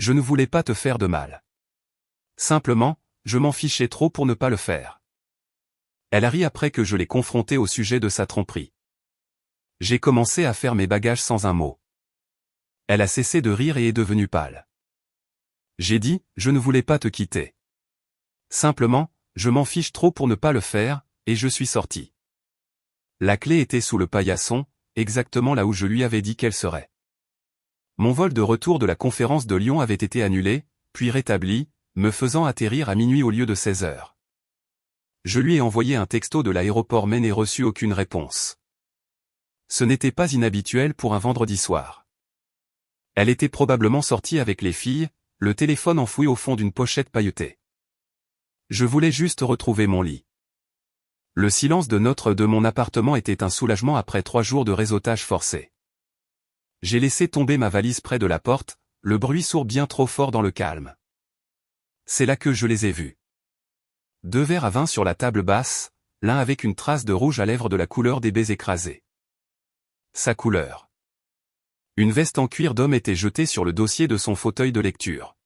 Je ne voulais pas te faire de mal. Simplement, je m'en fichais trop pour ne pas le faire. Elle a ri après que je l'ai confrontée au sujet de sa tromperie. J'ai commencé à faire mes bagages sans un mot. Elle a cessé de rire et est devenue pâle. J'ai dit, je ne voulais pas te quitter. Simplement, je m'en fiche trop pour ne pas le faire, et je suis sorti. La clé était sous le paillasson, exactement là où je lui avais dit qu'elle serait. Mon vol de retour de la conférence de Lyon avait été annulé, puis rétabli, me faisant atterrir à minuit au lieu de 16 heures. Je lui ai envoyé un texto de l'aéroport mais n'ai reçu aucune réponse. Ce n'était pas inhabituel pour un vendredi soir. Elle était probablement sortie avec les filles, le téléphone enfoui au fond d'une pochette pailletée. Je voulais juste retrouver mon lit. Le silence de mon appartement était un soulagement après 3 jours de réseautage forcé. J'ai laissé tomber ma valise près de la porte, le bruit sourd bien trop fort dans le calme. C'est là que je les ai vus. 2 verres à vin sur la table basse, l'un avec une trace de rouge à lèvres de la couleur des baies écrasés. Sa couleur. Une veste en cuir d'homme était jetée sur le dossier de son fauteuil de lecture.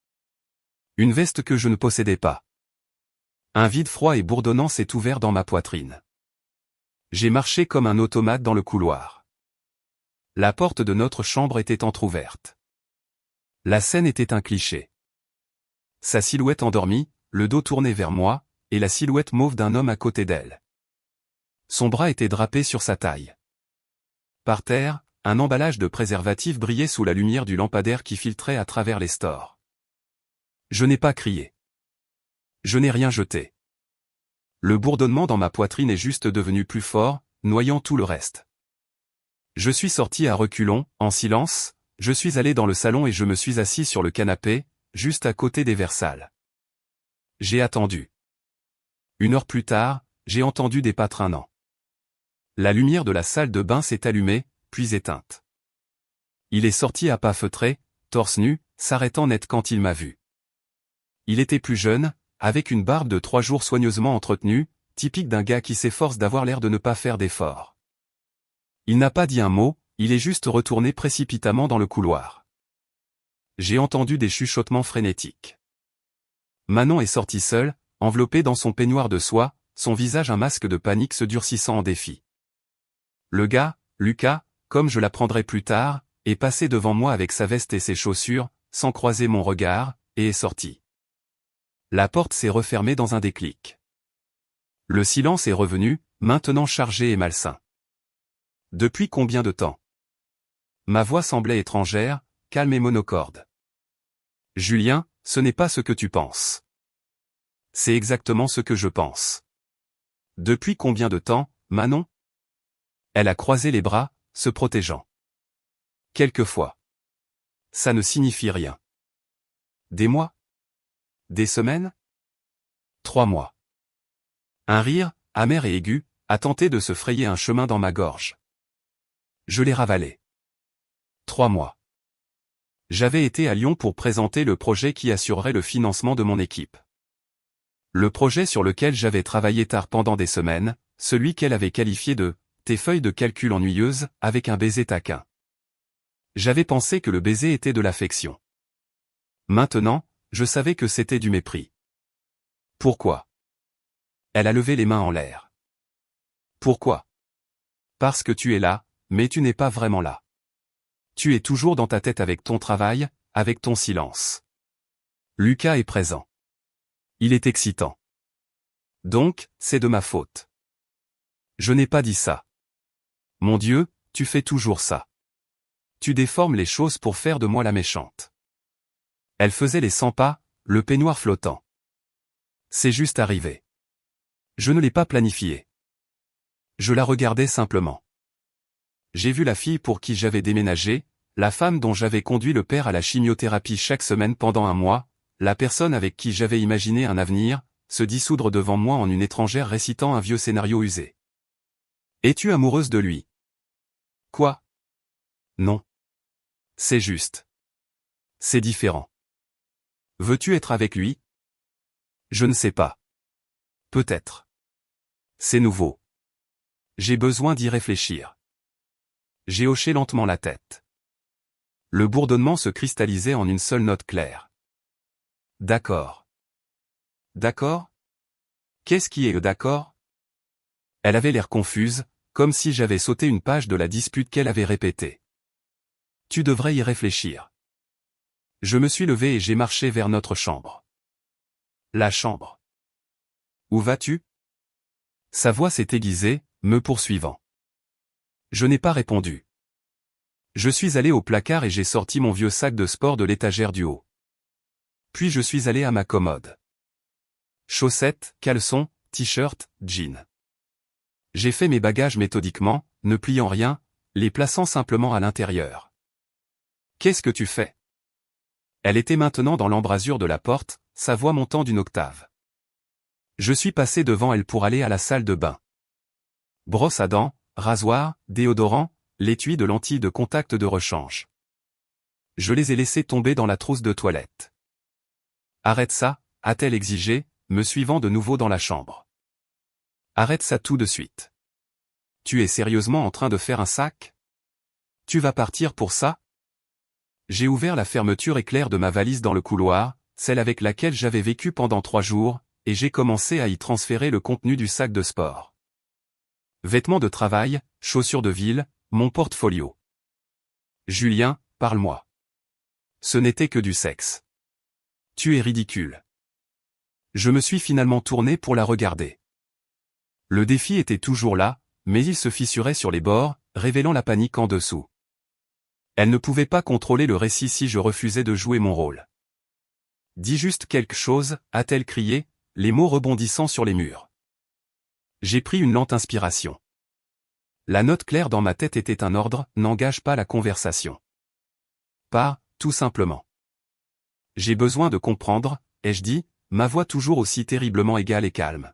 Une veste que je ne possédais pas. Un vide froid et bourdonnant s'est ouvert dans ma poitrine. J'ai marché comme un automate dans le couloir. La porte de notre chambre était entr'ouverte. La scène était un cliché. Sa silhouette endormie, le dos tourné vers moi, et la silhouette mauve d'un homme à côté d'elle. Son bras était drapé sur sa taille. Par terre, un emballage de préservatifs brillait sous la lumière du lampadaire qui filtrait à travers les stores. Je n'ai pas crié. Je n'ai rien jeté. Le bourdonnement dans ma poitrine est juste devenu plus fort, noyant tout le reste. Je suis sorti à reculons, en silence, je suis allé dans le salon et je me suis assis sur le canapé, juste à côté des verres sales. J'ai attendu. 1 heure plus tard, j'ai entendu des pas traînants. La lumière de la salle de bain s'est allumée, puis éteinte. Il est sorti à pas feutrés, torse nu, s'arrêtant net quand il m'a vu. Il était plus jeune, avec une barbe de 3 jours soigneusement entretenue, typique d'un gars qui s'efforce d'avoir l'air de ne pas faire d'efforts. Il n'a pas dit un mot, il est juste retourné précipitamment dans le couloir. J'ai entendu des chuchotements frénétiques. Manon est sortie seule, enveloppée dans son peignoir de soie, son visage un masque de panique se durcissant en défi. Le gars, Lucas, comme je l'apprendrai plus tard, est passé devant moi avec sa veste et ses chaussures, sans croiser mon regard, et est sorti. La porte s'est refermée dans un déclic. Le silence est revenu, maintenant chargé et malsain. Depuis combien de temps? Ma voix semblait étrangère, calme et monocorde. Julien, ce n'est pas ce que tu penses. C'est exactement ce que je pense. Depuis combien de temps, Manon? Elle a croisé les bras, se protégeant. Quelquefois. Ça ne signifie rien. Des mois? Des semaines? 3 mois. Un rire, amer et aigu, a tenté de se frayer un chemin dans ma gorge. Je l'ai ravalé. 3 mois. J'avais été à Lyon pour présenter le projet qui assurerait le financement de mon équipe. Le projet sur lequel j'avais travaillé tard pendant des semaines, celui qu'elle avait qualifié de « tes feuilles de calcul ennuyeuses » avec un baiser taquin. J'avais pensé que le baiser était de l'affection. Maintenant, je savais que c'était du mépris. Pourquoi? Elle a levé les mains en l'air. Pourquoi? Parce que tu es là, mais tu n'es pas vraiment là. Tu es toujours dans ta tête avec ton travail, avec ton silence. Lucas est présent. Il est excitant. Donc, c'est de ma faute. Je n'ai pas dit ça. Mon Dieu, tu fais toujours ça. Tu déformes les choses pour faire de moi la méchante. Elle faisait les 100 pas, le peignoir flottant. C'est juste arrivé. Je ne l'ai pas planifié. Je la regardais simplement. J'ai vu la fille pour qui j'avais déménagé, la femme dont j'avais conduit le père à la chimiothérapie chaque semaine pendant 1 mois, la personne avec qui j'avais imaginé un avenir, se dissoudre devant moi en une étrangère récitant un vieux scénario usé. Es-tu amoureuse de lui? Quoi? Non. C'est juste. C'est différent. Veux-tu être avec lui? Je ne sais pas. Peut-être. C'est nouveau. J'ai besoin d'y réfléchir. J'ai hoché lentement la tête. Le bourdonnement se cristallisait en une seule note claire. D'accord. D'accord? Qu'est-ce qui est d'accord? Elle avait l'air confuse, comme si j'avais sauté une page de la dispute qu'elle avait répétée. Tu devrais y réfléchir. Je me suis levé et j'ai marché vers notre chambre. La chambre. Où vas-tu? Sa voix s'est aiguisée, me poursuivant. Je n'ai pas répondu. Je suis allé au placard et j'ai sorti mon vieux sac de sport de l'étagère du haut. Puis je suis allé à ma commode. Chaussettes, caleçons, t-shirt, jeans. J'ai fait mes bagages méthodiquement, ne pliant rien, les plaçant simplement à l'intérieur. Qu'est-ce que tu fais? Elle était maintenant dans l'embrasure de la porte, sa voix montant d'une octave. Je suis passé devant elle pour aller à la salle de bain. Brosse à dents, rasoir, déodorant, l'étui de lentilles de contact de rechange. Je les ai laissés tomber dans la trousse de toilette. Arrête ça, a-t-elle exigé, me suivant de nouveau dans la chambre. Arrête ça tout de suite. Tu es sérieusement en train de faire un sac? Tu vas partir pour ça? J'ai ouvert la fermeture éclair de ma valise dans le couloir, celle avec laquelle j'avais vécu pendant 3 jours, et j'ai commencé à y transférer le contenu du sac de sport. Vêtements de travail, chaussures de ville, mon portfolio. Julien, parle-moi. Ce n'était que du sexe. Tu es ridicule. Je me suis finalement tourné pour la regarder. Le défi était toujours là, mais il se fissurait sur les bords, révélant la panique en dessous. Elle ne pouvait pas contrôler le récit si je refusais de jouer mon rôle. Dis juste quelque chose, a-t-elle crié, les mots rebondissant sur les murs. J'ai pris une lente inspiration. La note claire dans ma tête était un ordre, n'engage pas la conversation. Pas, tout simplement. J'ai besoin de comprendre, ai-je dit, ma voix toujours aussi terriblement égale et calme.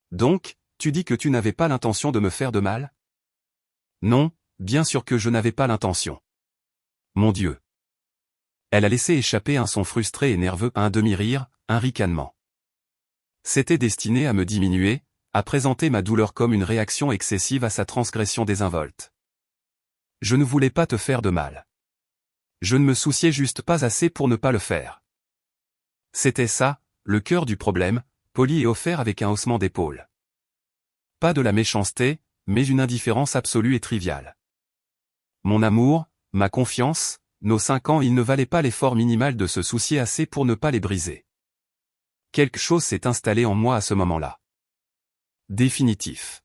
Donc, tu dis que tu n'avais pas l'intention de me faire de mal? Non, bien sûr que je n'avais pas l'intention. Mon Dieu. Elle a laissé échapper un son frustré et nerveux, un demi-rire, un ricanement. C'était destiné à me diminuer, à présenter ma douleur comme une réaction excessive à sa transgression désinvolte. Je ne voulais pas te faire de mal. Je ne me souciais juste pas assez pour ne pas le faire. C'était ça, le cœur du problème, poli et offert avec un haussement d'épaule. Pas de la méchanceté, mais une indifférence absolue et triviale. Mon amour, ma confiance, nos 5 ans, il ne valait pas l'effort minimal de se soucier assez pour ne pas les briser. Quelque chose s'est installé en moi à ce moment-là. Définitif.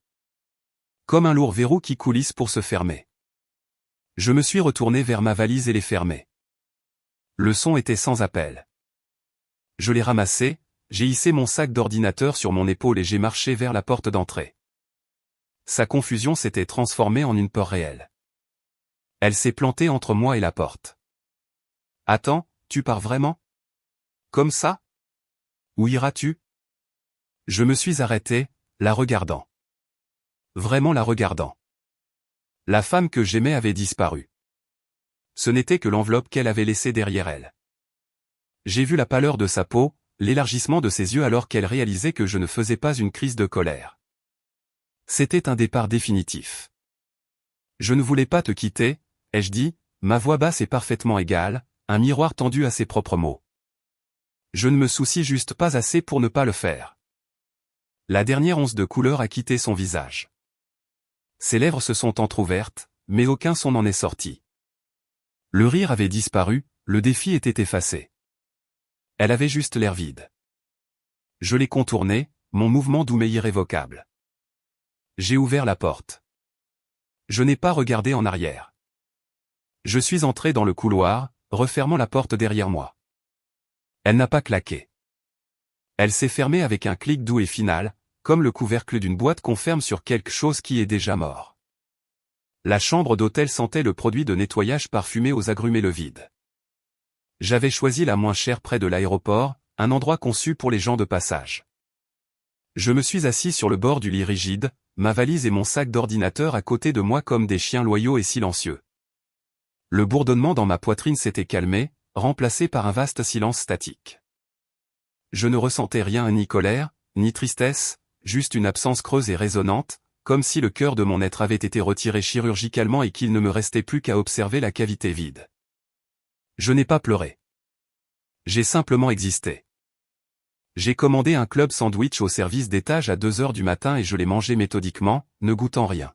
Comme un lourd verrou qui coulisse pour se fermer. Je me suis retourné vers ma valise et l'ai fermée. Le son était sans appel. Je l'ai ramassé, j'ai hissé mon sac d'ordinateur sur mon épaule et j'ai marché vers la porte d'entrée. Sa confusion s'était transformée en une peur réelle. Elle s'est plantée entre moi et la porte. Attends, tu pars vraiment? Comme ça? Où iras-tu? Je me suis arrêté, la regardant. Vraiment la regardant. La femme que j'aimais avait disparu. Ce n'était que l'enveloppe qu'elle avait laissée derrière elle. J'ai vu la pâleur de sa peau, l'élargissement de ses yeux alors qu'elle réalisait que je ne faisais pas une crise de colère. C'était un départ définitif. Je ne voulais pas te quitter, ai-je dit, ma voix basse est parfaitement égale, un miroir tendu à ses propres mots. Je ne me soucie juste pas assez pour ne pas le faire. La dernière once de couleur a quitté son visage. Ses lèvres se sont entr'ouvertes, mais aucun son n'en est sorti. Le rire avait disparu, le défi était effacé. Elle avait juste l'air vide. Je l'ai contournée, mon mouvement doux mais irrévocable. J'ai ouvert la porte. Je n'ai pas regardé en arrière. Je suis entré dans le couloir, refermant la porte derrière moi. Elle n'a pas claqué. Elle s'est fermée avec un clic doux et final, comme le couvercle d'une boîte qu'on ferme sur quelque chose qui est déjà mort. La chambre d'hôtel sentait le produit de nettoyage parfumé aux agrumes et le vide. J'avais choisi la moins chère près de l'aéroport, un endroit conçu pour les gens de passage. Je me suis assis sur le bord du lit rigide, ma valise et mon sac d'ordinateur à côté de moi comme des chiens loyaux et silencieux. Le bourdonnement dans ma poitrine s'était calmé, remplacé par un vaste silence statique. Je ne ressentais rien, ni colère, ni tristesse, juste une absence creuse et résonnante, comme si le cœur de mon être avait été retiré chirurgicalement et qu'il ne me restait plus qu'à observer la cavité vide. Je n'ai pas pleuré. J'ai simplement existé. J'ai commandé un club sandwich au service d'étage à 2 heures du matin et je l'ai mangé méthodiquement, ne goûtant rien.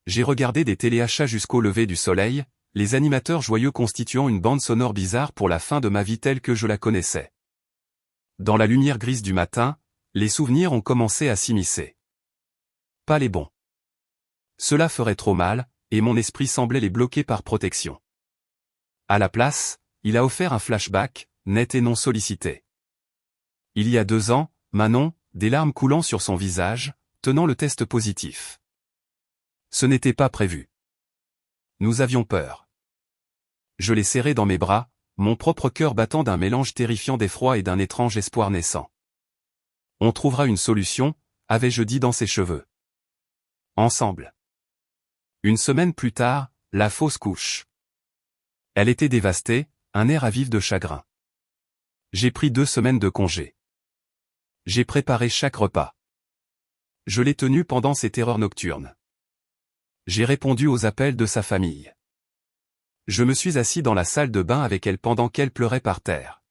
J'ai regardé des téléachats jusqu'au lever du soleil, les animateurs joyeux constituant une bande sonore bizarre pour la fin de ma vie telle que je la connaissais. Dans la lumière grise du matin, les souvenirs ont commencé à s'immiscer. Pas les bons. Cela ferait trop mal, et mon esprit semblait les bloquer par protection. À la place, il a offert un flashback, net et non sollicité. Il y a 2 ans, Manon, des larmes coulant sur son visage, tenant le test positif. Ce n'était pas prévu. Nous avions peur. Je l'ai serré dans mes bras, mon propre cœur battant d'un mélange terrifiant d'effroi et d'un étrange espoir naissant. On trouvera une solution, avais-je dit dans ses cheveux. Ensemble. Une semaine plus tard, la fausse couche. Elle était dévastée, un air à vif de chagrin. J'ai pris 2 semaines de congé. J'ai préparé chaque repas. Je l'ai tenue pendant ses terreurs nocturnes. J'ai répondu aux appels de sa famille. Je me suis assis dans la salle de bain avec elle pendant qu'elle pleurait par terre.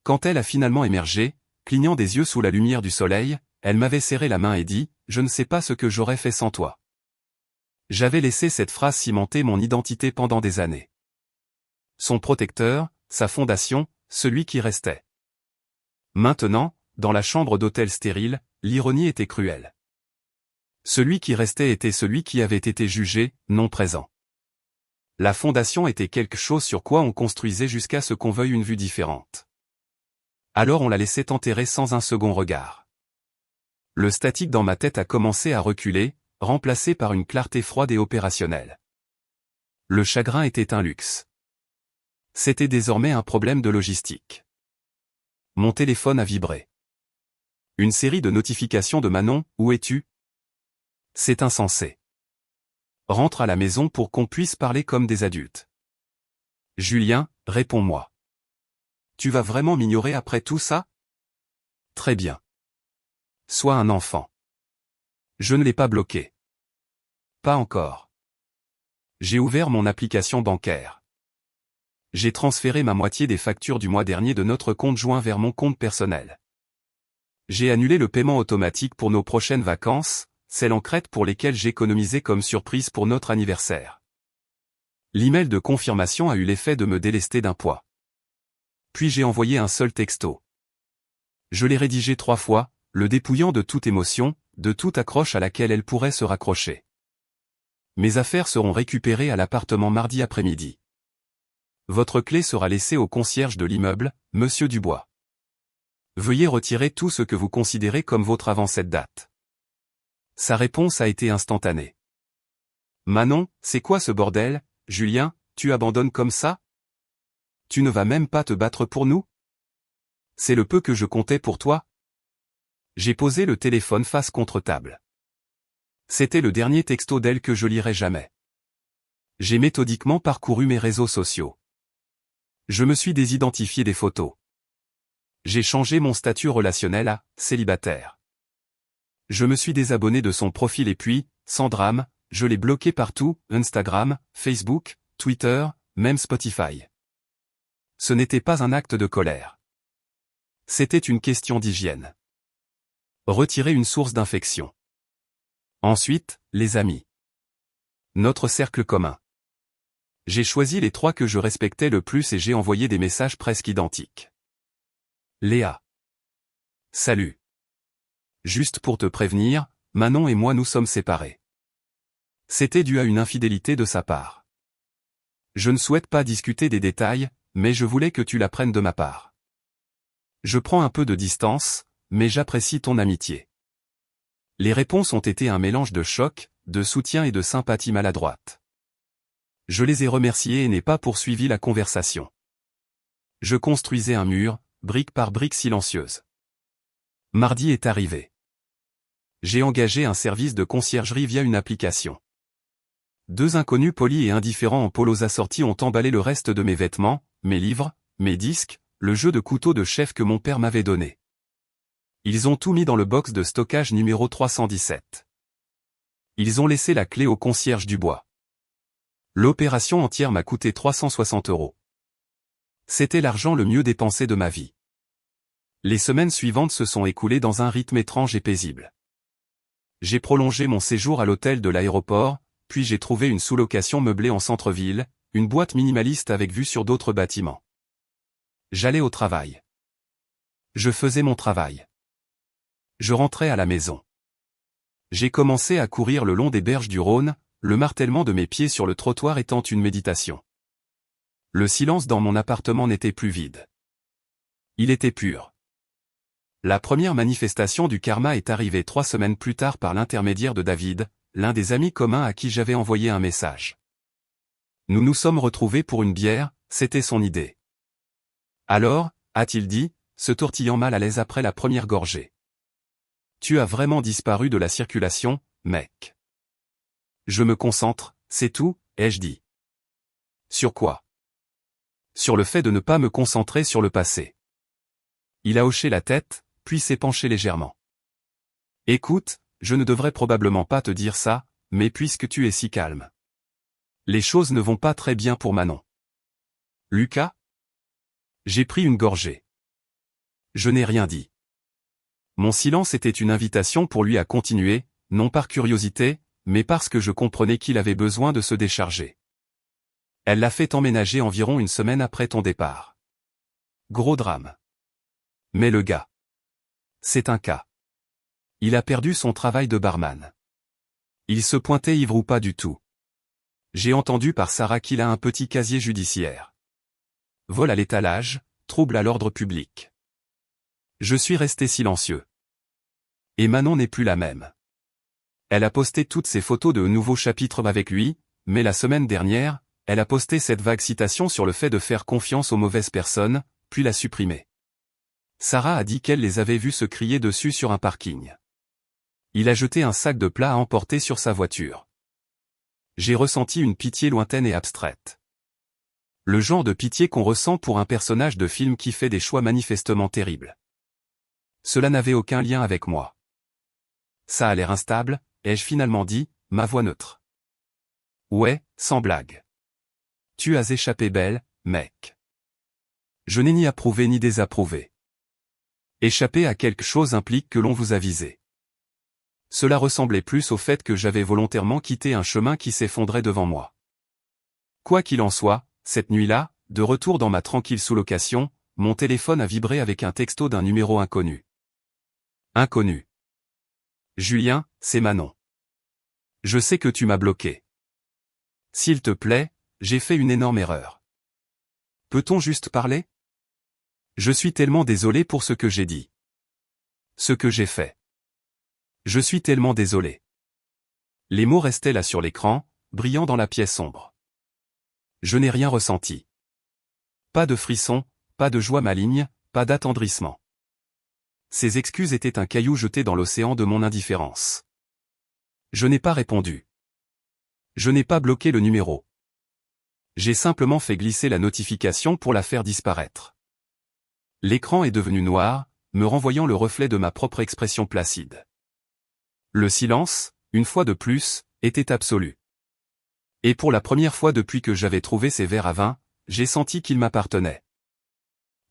Quand elle a finalement émergé, clignant des yeux sous la lumière du soleil, elle m'avait serré la main et dit « Je ne sais pas ce que j'aurais fait sans toi ». J'avais laissé cette phrase cimenter mon identité pendant des années. Son protecteur, sa fondation, celui qui restait. Maintenant, dans la chambre d'hôtel stérile, l'ironie était cruelle. Celui qui restait était celui qui avait été jugé, non présent. La fondation était quelque chose sur quoi on construisait jusqu'à ce qu'on veuille une vue différente. Alors on la laissait enterrer sans un second regard. Le statique dans ma tête a commencé à reculer, remplacé par une clarté froide et opérationnelle. Le chagrin était un luxe. C'était désormais un problème de logistique. Mon téléphone a vibré. Une série de notifications de Manon, où es-tu? C'est insensé. Rentre à la maison pour qu'on puisse parler comme des adultes. Julien, réponds-moi. Tu vas vraiment m'ignorer après tout ça? Très bien. Sois un enfant. Je ne l'ai pas bloqué. Pas encore. J'ai ouvert mon application bancaire. J'ai transféré ma moitié des factures du mois dernier de notre compte joint vers mon compte personnel. J'ai annulé le paiement automatique pour nos prochaines vacances, celles en Crète pour lesquelles j'économisais comme surprise pour notre anniversaire. L'email de confirmation a eu l'effet de me délester d'un poids. Puis j'ai envoyé un seul texto. Je l'ai rédigé 3 fois, le dépouillant de toute émotion, de toute accroche à laquelle elle pourrait se raccrocher. Mes affaires seront récupérées à l'appartement mardi après-midi. Votre clé sera laissée au concierge de l'immeuble, Monsieur Dubois. Veuillez retirer tout ce que vous considérez comme vôtre avant cette date. Sa réponse a été instantanée. Manon, c'est quoi ce bordel, Julien, tu abandonnes comme ça? Tu ne vas même pas te battre pour nous? C'est le peu que je comptais pour toi? J'ai posé le téléphone face contre table. C'était le dernier texto d'elle que je lirai jamais. J'ai méthodiquement parcouru mes réseaux sociaux. Je me suis désidentifié des photos. J'ai changé mon statut relationnel à « célibataire ». Je me suis désabonné de son profil et puis, sans drame, je l'ai bloqué partout, Instagram, Facebook, Twitter, même Spotify. Ce n'était pas un acte de colère. C'était une question d'hygiène. Retirer une source d'infection. Ensuite, les amis. Notre cercle commun. J'ai choisi les 3 que je respectais le plus et j'ai envoyé des messages presque identiques. Léa. Salut. Juste pour te prévenir, Manon et moi nous sommes séparés. C'était dû à une infidélité de sa part. Je ne souhaite pas discuter des détails, mais je voulais que tu l'apprennes de ma part. Je prends un peu de distance, mais j'apprécie ton amitié. Les réponses ont été un mélange de choc, de soutien et de sympathie maladroite. Je les ai remerciés et n'ai pas poursuivi la conversation. Je construisais un mur, brique par brique silencieuse. Mardi est arrivé. J'ai engagé un service de conciergerie via une application. 2 inconnus polis et indifférents en polos assortis ont emballé le reste de mes vêtements, mes livres, mes disques, le jeu de couteau de chef que mon père m'avait donné. Ils ont tout mis dans le box de stockage numéro 317. Ils ont laissé la clé au concierge Dubois. L'opération entière m'a coûté 360 €. C'était l'argent le mieux dépensé de ma vie. Les semaines suivantes se sont écoulées dans un rythme étrange et paisible. J'ai prolongé mon séjour à l'hôtel de l'aéroport, puis j'ai trouvé une sous-location meublée en centre-ville, une boîte minimaliste avec vue sur d'autres bâtiments. J'allais au travail. Je faisais mon travail. Je rentrais à la maison. J'ai commencé à courir le long des berges du Rhône, le martèlement de mes pieds sur le trottoir étant une méditation. Le silence dans mon appartement n'était plus vide. Il était pur. La première manifestation du karma est arrivée 3 semaines plus tard par l'intermédiaire de David, l'un des amis communs à qui j'avais envoyé un message. Nous nous sommes retrouvés pour une bière, c'était son idée. Alors, a-t-il dit, se tortillant mal à l'aise après la première gorgée. Tu as vraiment disparu de la circulation, mec. Je me concentre, c'est tout, ai-je dit. Sur quoi? Sur le fait de ne pas me concentrer sur le passé. Il a hoché la tête, puis s'est penché légèrement. Écoute, je ne devrais probablement pas te dire ça, mais puisque tu es si calme. Les choses ne vont pas très bien pour Manon. Lucas? J'ai pris une gorgée. Je n'ai rien dit. Mon silence était une invitation pour lui à continuer, non par curiosité, mais parce que je comprenais qu'il avait besoin de se décharger. Elle l'a fait emménager environ une semaine après ton départ. Gros drame. Mais le gars. C'est un cas. Il a perdu son travail de barman. Il se pointait ivre ou pas du tout. J'ai entendu par Sarah qu'il a un petit casier judiciaire. Vol à l'étalage, trouble à l'ordre public. Je suis resté silencieux. Et Manon n'est plus la même. Elle a posté toutes ses photos de nouveaux chapitres avec lui, mais la semaine dernière, elle a posté cette vague citation sur le fait de faire confiance aux mauvaises personnes, puis l'a supprimée. Sarah a dit qu'elle les avait vus se crier dessus sur un parking. Il a jeté un sac de plats à emporter sur sa voiture. J'ai ressenti une pitié lointaine et abstraite. Le genre de pitié qu'on ressent pour un personnage de film qui fait des choix manifestement terribles. Cela n'avait aucun lien avec moi. Ça a l'air instable, ai-je finalement dit, ma voix neutre. Ouais, sans blague. Tu as échappé belle, mec. Je n'ai ni approuvé ni désapprouvé. Échapper à quelque chose implique que l'on vous a visé. Cela ressemblait plus au fait que j'avais volontairement quitté un chemin qui s'effondrait devant moi. Quoi qu'il en soit, cette nuit-là, de retour dans ma tranquille sous-location, mon téléphone a vibré avec un texto d'un numéro inconnu. Inconnu. Julien, c'est Manon. Je sais que tu m'as bloqué. S'il te plaît, j'ai fait une énorme erreur. Peut-on juste parler? Je suis tellement désolé pour ce que j'ai dit. Ce que j'ai fait. Je suis tellement désolé. Les mots restaient là sur l'écran, brillant dans la pièce sombre. Je n'ai rien ressenti. Pas de frisson, pas de joie maligne, pas d'attendrissement. Ces excuses étaient un caillou jeté dans l'océan de mon indifférence. Je n'ai pas répondu. Je n'ai pas bloqué le numéro. J'ai simplement fait glisser la notification pour la faire disparaître. L'écran est devenu noir, me renvoyant le reflet de ma propre expression placide. Le silence, une fois de plus, était absolu. Et pour la première fois depuis que j'avais trouvé ces verres à vin, j'ai senti qu'ils m'appartenaient.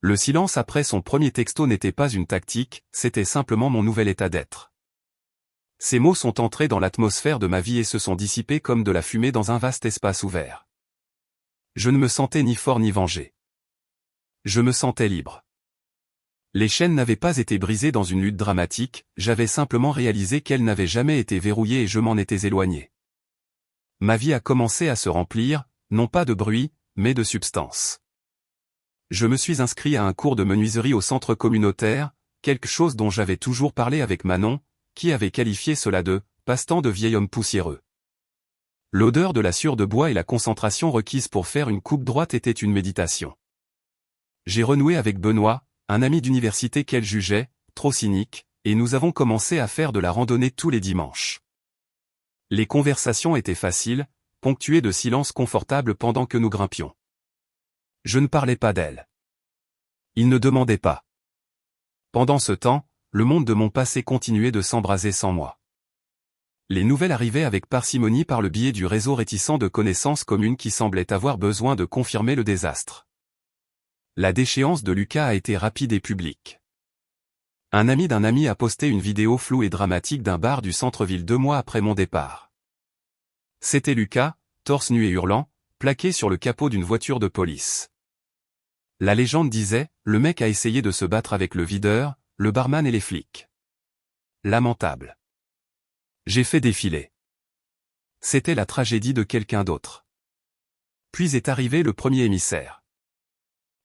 Le silence après son premier texto n'était pas une tactique, c'était simplement mon nouvel état d'être. Ces mots sont entrés dans l'atmosphère de ma vie et se sont dissipés comme de la fumée dans un vaste espace ouvert. Je ne me sentais ni fort ni vengé. Je me sentais libre. Les chaînes n'avaient pas été brisées dans une lutte dramatique, j'avais simplement réalisé qu'elles n'avaient jamais été verrouillées et je m'en étais éloigné. Ma vie a commencé à se remplir, non pas de bruit, mais de substance. Je me suis inscrit à un cours de menuiserie au centre communautaire, quelque chose dont j'avais toujours parlé avec Manon, qui avait qualifié cela de « passe-temps de vieil homme poussiéreux ». L'odeur de la sciure de bois et la concentration requise pour faire une coupe droite étaient une méditation. J'ai renoué avec Benoît, un ami d'université qu'elle jugeait, trop cynique, et nous avons commencé à faire de la randonnée tous les dimanches. Les conversations étaient faciles, ponctuées de silences confortables pendant que nous grimpions. Je ne parlais pas d'elle. Il ne demandait pas. Pendant ce temps, le monde de mon passé continuait de s'embraser sans moi. Les nouvelles arrivaient avec parcimonie par le biais du réseau réticent de connaissances communes qui semblaient avoir besoin de confirmer le désastre. La déchéance de Lucas a été rapide et publique. Un ami d'un ami a posté une vidéo floue et dramatique d'un bar du centre-ville 2 mois après mon départ. C'était Lucas, torse nu et hurlant, plaqué sur le capot d'une voiture de police. La légende disait, le mec a essayé de se battre avec le videur, le barman et les flics. Lamentable. J'ai fait défiler. C'était la tragédie de quelqu'un d'autre. Puis est arrivé le premier émissaire.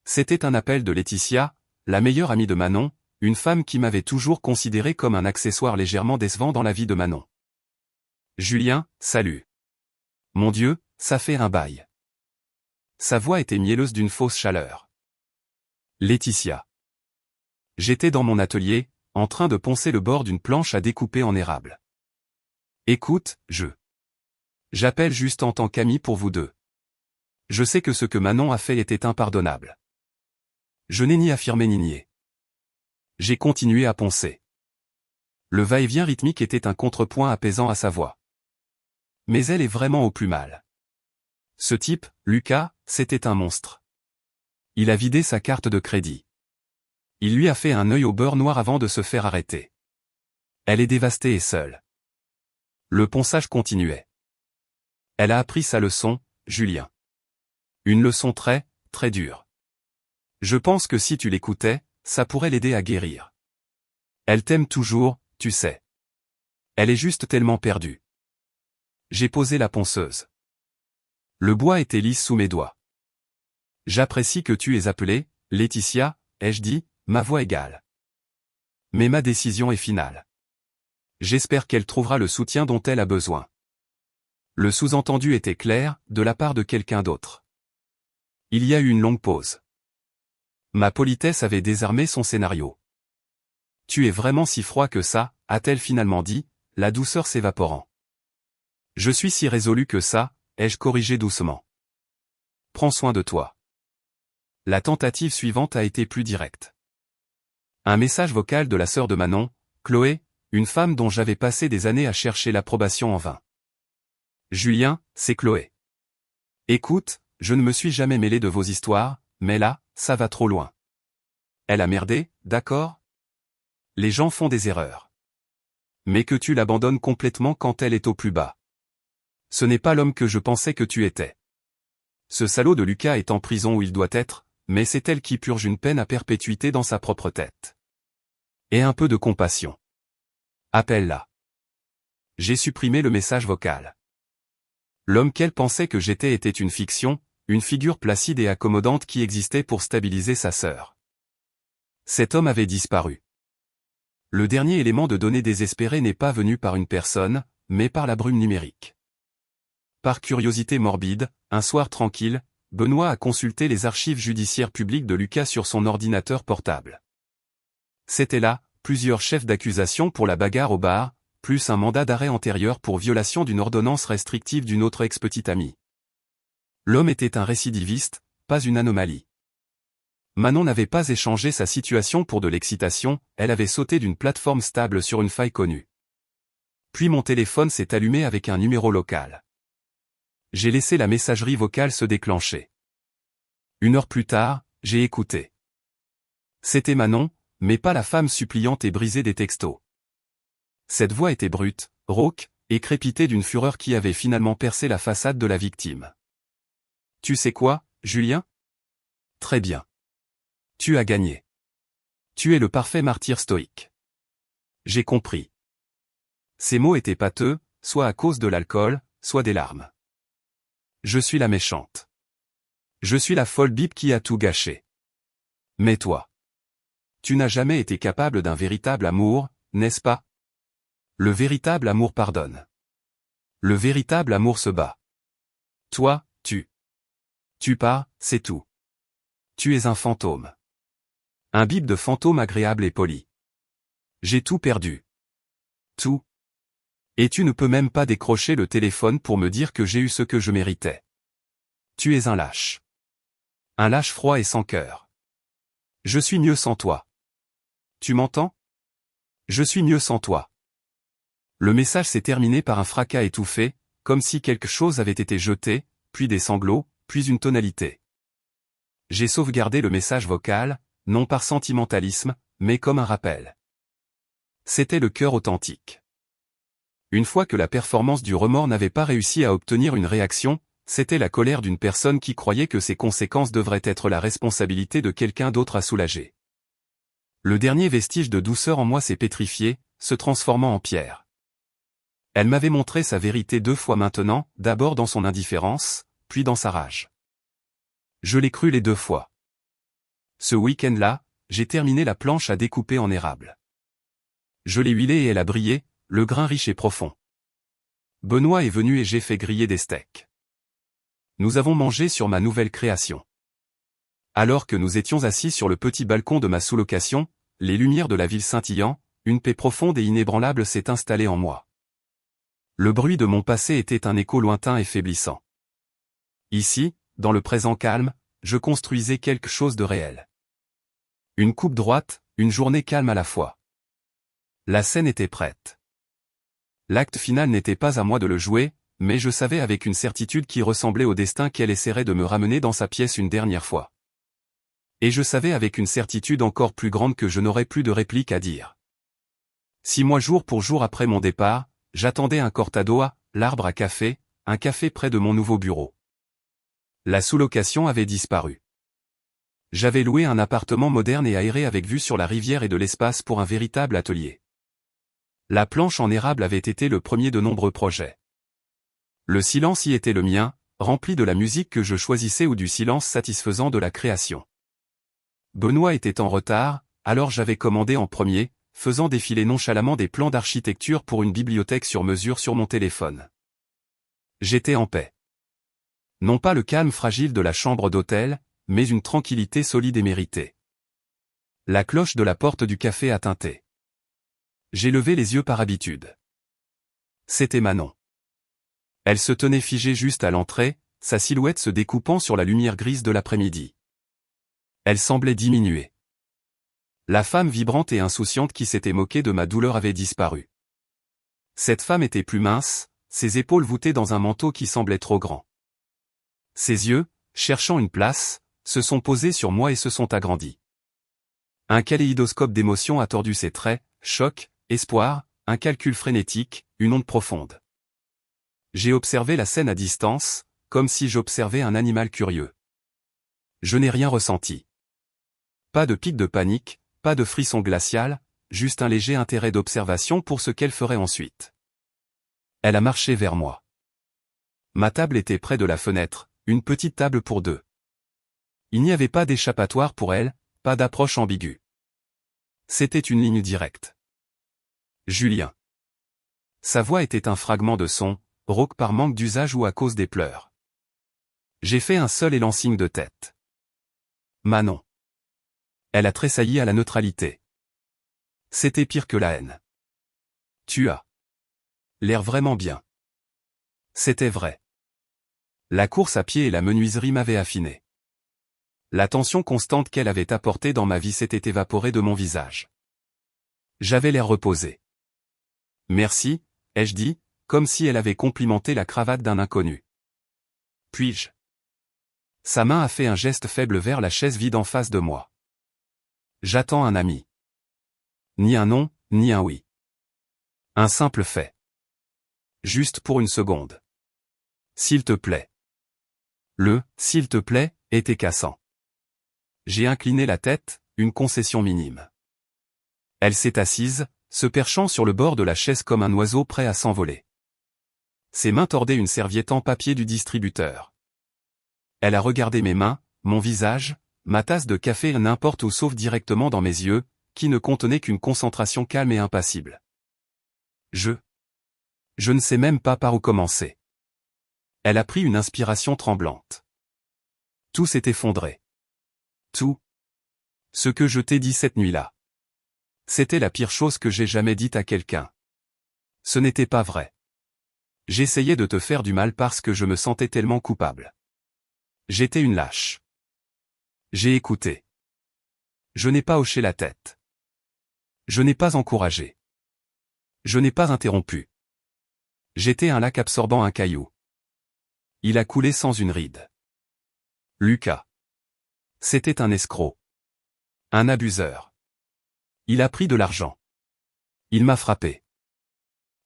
C'était un appel de Laetitia, la meilleure amie de Manon, une femme qui m'avait toujours considéré comme un accessoire légèrement décevant dans la vie de Manon. Julien, salut. Mon Dieu, ça fait un bail. Sa voix était mielleuse d'une fausse chaleur. Laetitia. J'étais dans mon atelier, en train de poncer le bord d'une planche à découper en érable. Écoute, j'appelle juste en tant qu'ami pour vous deux. Je sais que ce que Manon a fait était impardonnable. Je n'ai ni affirmé ni nié. J'ai continué à poncer. Le va-et-vient rythmique était un contrepoint apaisant à sa voix. Mais elle est vraiment au plus mal. Ce type, Lucas, c'était un monstre. Il a vidé sa carte de crédit. Il lui a fait un œil au beurre noir avant de se faire arrêter. Elle est dévastée et seule. Le ponçage continuait. Elle a appris sa leçon, Julien. Une leçon très, très dure. Je pense que si tu l'écoutais, ça pourrait l'aider à guérir. Elle t'aime toujours, tu sais. Elle est juste tellement perdue. J'ai posé la ponceuse. Le bois était lisse sous mes doigts. J'apprécie que tu aies appelé, Laetitia, ai-je dit, ma voix égale. Mais ma décision est finale. J'espère qu'elle trouvera le soutien dont elle a besoin. Le sous-entendu était clair, de la part de quelqu'un d'autre. Il y a eu une longue pause. Ma politesse avait désarmé son scénario. Tu es vraiment si froid que ça, a-t-elle finalement dit, la douceur s'évaporant. Je suis si résolu que ça, ai-je corrigé doucement. Prends soin de toi. La tentative suivante a été plus directe. Un message vocal de la sœur de Manon, Chloé, une femme dont j'avais passé des années à chercher l'approbation en vain. Julien, c'est Chloé. Écoute, je ne me suis jamais mêlé de vos histoires, mais là, ça va trop loin. Elle a merdé, d'accord? Les gens font des erreurs. Mais que tu l'abandonnes complètement quand elle est au plus bas. Ce n'est pas l'homme que je pensais que tu étais. Ce salaud de Lucas est en prison où il doit être, mais c'est elle qui purge une peine à perpétuité dans sa propre tête. Et un peu de compassion. Appelle-la. J'ai supprimé le message vocal. L'homme qu'elle pensait que j'étais était une fiction, une figure placide et accommodante qui existait pour stabiliser sa sœur. Cet homme avait disparu. Le dernier élément de données désespérées n'est pas venu par une personne, mais par la brume numérique. Par curiosité morbide, un soir tranquille, Benoît a consulté les archives judiciaires publiques de Lucas sur son ordinateur portable. C'était là, plusieurs chefs d'accusation pour la bagarre au bar, plus un mandat d'arrêt antérieur pour violation d'une ordonnance restrictive d'une autre ex-petite amie. L'homme était un récidiviste, pas une anomalie. Manon n'avait pas échangé sa situation pour de l'excitation, elle avait sauté d'une plateforme stable sur une faille connue. Puis mon téléphone s'est allumé avec un numéro local. J'ai laissé la messagerie vocale se déclencher. 1 heure plus tard, j'ai écouté. C'était Manon, mais pas la femme suppliante et brisée des textos. Cette voix était brute, rauque, et crépitait d'une fureur qui avait finalement percé la façade de la victime. Tu sais quoi, Julien? Très bien. Tu as gagné. Tu es le parfait martyr stoïque. J'ai compris. Ces mots étaient pâteux, soit à cause de l'alcool, soit des larmes. Je suis la méchante. Je suis la folle bipe qui a tout gâché. Mais toi. Tu n'as jamais été capable d'un véritable amour, n'est-ce pas? Le véritable amour pardonne. Le véritable amour se bat. Toi, tu pars, c'est tout. Tu es un fantôme. Un bip de fantôme agréable et poli. J'ai tout perdu. Tout. Et tu ne peux même pas décrocher le téléphone pour me dire que j'ai eu ce que je méritais. Tu es un lâche. Un lâche froid et sans cœur. Je suis mieux sans toi. Tu m'entends? Je suis mieux sans toi. Le message s'est terminé par un fracas étouffé, comme si quelque chose avait été jeté, puis des sanglots, puis une tonalité. J'ai sauvegardé le message vocal, non par sentimentalisme, mais comme un rappel. C'était le cœur authentique. Une fois que la performance du remords n'avait pas réussi à obtenir une réaction, c'était la colère d'une personne qui croyait que ses conséquences devraient être la responsabilité de quelqu'un d'autre à soulager. Le dernier vestige de douceur en moi s'est pétrifié, se transformant en pierre. Elle m'avait montré sa vérité 2 fois maintenant, d'abord dans son indifférence, puis dans sa rage. Je l'ai cru les 2 fois. Ce week-end-là, j'ai terminé la planche à découper en érable. Je l'ai huilée et elle a brillé, le grain riche et profond. Benoît est venu et j'ai fait griller des steaks. Nous avons mangé sur ma nouvelle création. Alors que nous étions assis sur le petit balcon de ma sous-location, les lumières de la ville scintillant, une paix profonde et inébranlable s'est installée en moi. Le bruit de mon passé était un écho lointain et faiblissant. Ici, dans le présent calme, je construisais quelque chose de réel. Une coupe droite, une journée calme à la fois. La scène était prête. L'acte final n'était pas à moi de le jouer, mais je savais avec une certitude qui ressemblait au destin qu'elle essaierait de me ramener dans sa pièce une dernière fois. Et je savais avec une certitude encore plus grande que je n'aurais plus de réplique à dire. 6 mois jour pour jour après mon départ, j'attendais un cortado à l'arbre à café, un café près de mon nouveau bureau. La sous-location avait disparu. J'avais loué un appartement moderne et aéré avec vue sur la rivière et de l'espace pour un véritable atelier. La planche en érable avait été le premier de nombreux projets. Le silence y était le mien, rempli de la musique que je choisissais ou du silence satisfaisant de la création. Benoît était en retard, alors j'avais commandé en premier, faisant défiler nonchalamment des plans d'architecture pour une bibliothèque sur mesure sur mon téléphone. J'étais en paix. Non pas le calme fragile de la chambre d'hôtel, mais une tranquillité solide et méritée. La cloche de la porte du café a tinté. J'ai levé les yeux par habitude. C'était Manon. Elle se tenait figée juste à l'entrée, sa silhouette se découpant sur la lumière grise de l'après-midi. Elle semblait diminuer. La femme vibrante et insouciante qui s'était moquée de ma douleur avait disparu. Cette femme était plus mince, ses épaules voûtées dans un manteau qui semblait trop grand. Ses yeux, cherchant une place, se sont posés sur moi et se sont agrandis. Un kaléidoscope d'émotions a tordu ses traits, choc, espoir, un calcul frénétique, une onde profonde. J'ai observé la scène à distance, comme si j'observais un animal curieux. Je n'ai rien ressenti. Pas de pic de panique, pas de frisson glacial, juste un léger intérêt d'observation pour ce qu'elle ferait ensuite. Elle a marché vers moi. Ma table était près de la fenêtre, une petite table pour 2. Il n'y avait pas d'échappatoire pour elle, pas d'approche ambiguë. C'était une ligne directe. Julien. Sa voix était un fragment de son, rauque par manque d'usage ou à cause des pleurs. J'ai fait un seul élan signe de tête. Manon. Elle a tressailli à la neutralité. C'était pire que la haine. Tu as l'air vraiment bien. C'était vrai. La course à pied et la menuiserie m'avaient affiné. La tension constante qu'elle avait apportée dans ma vie s'était évaporée de mon visage. J'avais l'air reposé. Merci, ai-je dit, comme si elle avait complimenté la cravate d'un inconnu. Puis-je? Sa main a fait un geste faible vers la chaise vide en face de moi. J'attends un ami. Ni un non, ni un oui. Un simple fait. Juste pour une seconde. S'il te plaît. Le « s'il te plaît » était cassant. J'ai incliné la tête, une concession minime. Elle s'est assise, se perchant sur le bord de la chaise comme un oiseau prêt à s'envoler. Ses mains tordaient une serviette en papier du distributeur. Elle a regardé mes mains, mon visage, ma tasse de café n'importe où sauf directement dans mes yeux, qui ne contenaient qu'une concentration calme et impassible. Je ne sais même pas par où commencer. Elle a pris une inspiration tremblante. Tout s'est effondré. Tout. Ce que je t'ai dit cette nuit-là. C'était la pire chose que j'ai jamais dite à quelqu'un. Ce n'était pas vrai. J'essayais de te faire du mal parce que je me sentais tellement coupable. J'étais une lâche. J'ai écouté. Je n'ai pas hoché la tête. Je n'ai pas encouragé. Je n'ai pas interrompu. J'étais un lac absorbant un caillou. Il a coulé sans une ride. Lucas. C'était un escroc. Un abuseur. Il a pris de l'argent. Il m'a frappé.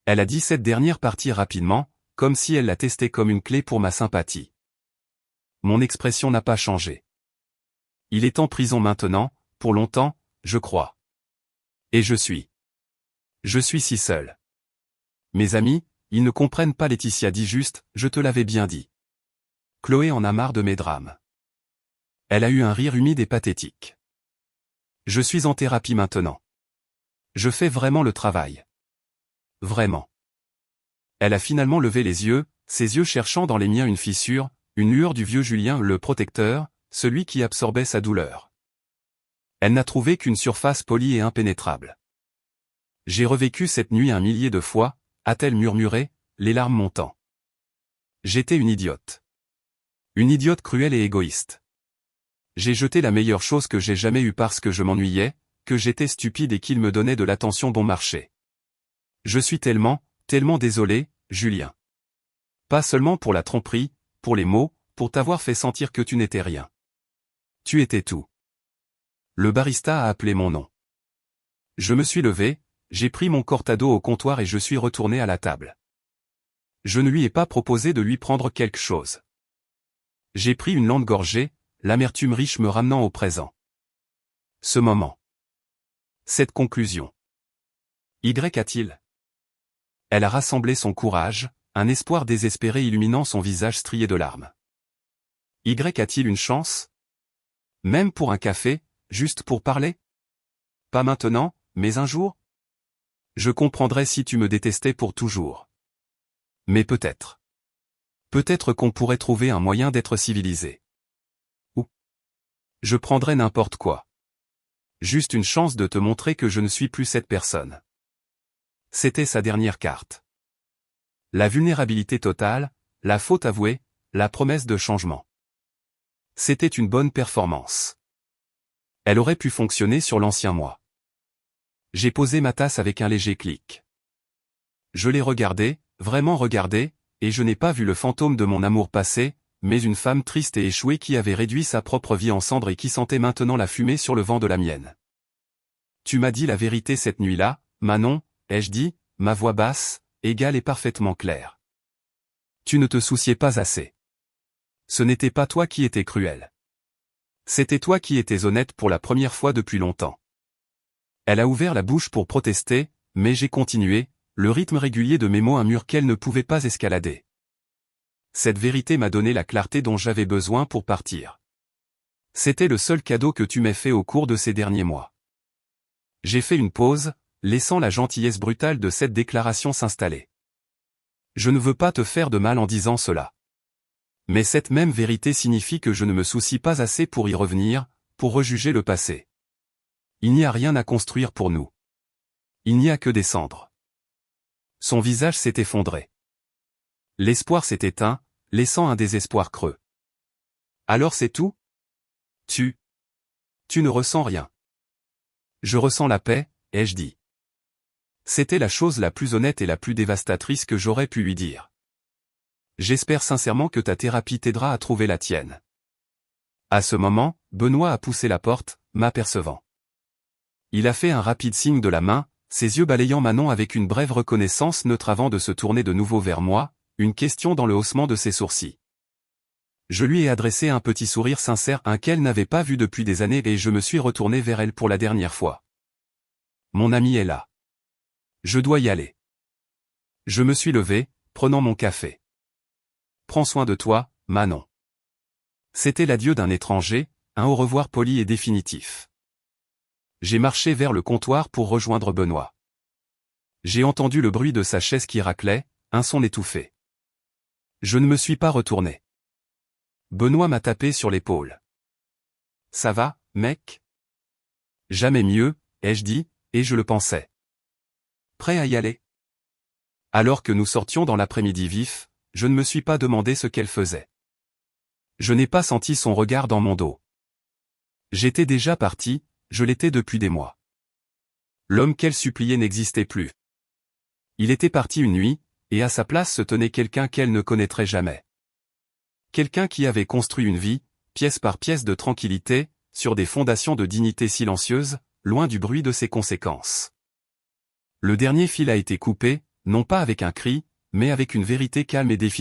Elle a dit cette dernière partie rapidement, comme si elle la testait comme une clé pour ma sympathie. Mon expression n'a pas changé. Il est en prison maintenant, pour longtemps, je crois. Et je suis si seul. Mes amis, ils ne comprennent pas. Laetitia dit juste, je te l'avais bien dit. Chloé en a marre de mes drames. Elle a eu un rire humide et pathétique. Je suis en thérapie maintenant. Je fais vraiment le travail. Vraiment. Elle a finalement levé les yeux, ses yeux cherchant dans les miens une fissure, une lueur du vieux Julien le protecteur, celui qui absorbait sa douleur. Elle n'a trouvé qu'une surface polie et impénétrable. J'ai revécu cette nuit 1 millier de fois, a-t-elle murmuré, les larmes montant. J'étais une idiote. Une idiote cruelle et égoïste. J'ai jeté la meilleure chose que j'ai jamais eue parce que je m'ennuyais, que j'étais stupide et qu'il me donnait de l'attention bon marché. Je suis tellement désolé, Julien. Pas seulement pour la tromperie, pour les mots, pour t'avoir fait sentir que tu n'étais rien. Tu étais tout. Le barista a appelé mon nom. Je me suis levé, j'ai pris mon cortado au comptoir et je suis retourné à la table. Je ne lui ai pas proposé de lui prendre quelque chose. J'ai pris une lente gorgée, l'amertume riche me ramenant au présent. Ce moment. Cette conclusion. Y a-t-il? Elle a rassemblé son courage, un espoir désespéré illuminant son visage strié de larmes. Y a-t-il une chance? Même pour un café, juste pour parler? Pas maintenant, mais un jour? Je comprendrais si tu me détestais pour toujours. Mais peut-être. Peut-être qu'on pourrait trouver un moyen d'être civilisé. Ou je prendrais n'importe quoi. Juste une chance de te montrer que je ne suis plus cette personne. C'était sa dernière carte. La vulnérabilité totale, la faute avouée, la promesse de changement. C'était une bonne performance. Elle aurait pu fonctionner sur l'ancien moi. J'ai posé ma tasse avec un léger clic. Je l'ai regardée, vraiment regardée, et je n'ai pas vu le fantôme de mon amour passé, mais une femme triste et échouée qui avait réduit sa propre vie en cendres et qui sentait maintenant la fumée sur le vent de la mienne. Tu m'as dit la vérité cette nuit-là, Manon, ai-je dit, ma voix basse, égale et parfaitement claire. Tu ne te souciais pas assez. Ce n'était pas toi qui étais cruel. C'était toi qui étais honnête pour la première fois depuis longtemps. Elle a ouvert la bouche pour protester, mais j'ai continué, le rythme régulier de mes mots un mur qu'elle ne pouvait pas escalader. Cette vérité m'a donné la clarté dont j'avais besoin pour partir. C'était le seul cadeau que tu m'aies fait au cours de ces derniers mois. J'ai fait une pause, laissant la gentillesse brutale de cette déclaration s'installer. Je ne veux pas te faire de mal en disant cela. Mais cette même vérité signifie que je ne me soucie pas assez pour y revenir, pour rejuger le passé. Il n'y a rien à construire pour nous. Il n'y a que des cendres. Son visage s'est effondré. L'espoir s'est éteint, laissant un désespoir creux. Alors c'est tout? Tu ne ressens rien. Je ressens la paix, ai-je dit. C'était la chose la plus honnête et la plus dévastatrice que j'aurais pu lui dire. J'espère sincèrement que ta thérapie t'aidera à trouver la tienne. À ce moment, Benoît a poussé la porte, m'apercevant. Il a fait un rapide signe de la main, ses yeux balayant Manon avec une brève reconnaissance neutre avant de se tourner de nouveau vers moi, une question dans le haussement de ses sourcils. Je lui ai adressé un petit sourire sincère qu'elle n'avait pas vu depuis des années et je me suis retourné vers elle pour la dernière fois. Mon ami est là. Je dois y aller. Je me suis levé, prenant mon café. Prends soin de toi, Manon. C'était l'adieu d'un étranger, un au revoir poli et définitif. J'ai marché vers le comptoir pour rejoindre Benoît. J'ai entendu le bruit de sa chaise qui raclait, un son étouffé. Je ne me suis pas retourné. Benoît m'a tapé sur l'épaule. Ça va, mec? Jamais mieux, ai-je dit, et je le pensais. Prêt à y aller? Alors que nous sortions dans l'après-midi vif, je ne me suis pas demandé ce qu'elle faisait. Je n'ai pas senti son regard dans mon dos. J'étais déjà parti, je l'étais depuis des mois. L'homme qu'elle suppliait n'existait plus. Il était parti une nuit, et à sa place se tenait quelqu'un qu'elle ne connaîtrait jamais. Quelqu'un qui avait construit une vie, pièce par pièce de tranquillité, sur des fondations de dignité silencieuse, loin du bruit de ses conséquences. Le dernier fil a été coupé, non pas avec un cri, mais avec une vérité calme et définitive.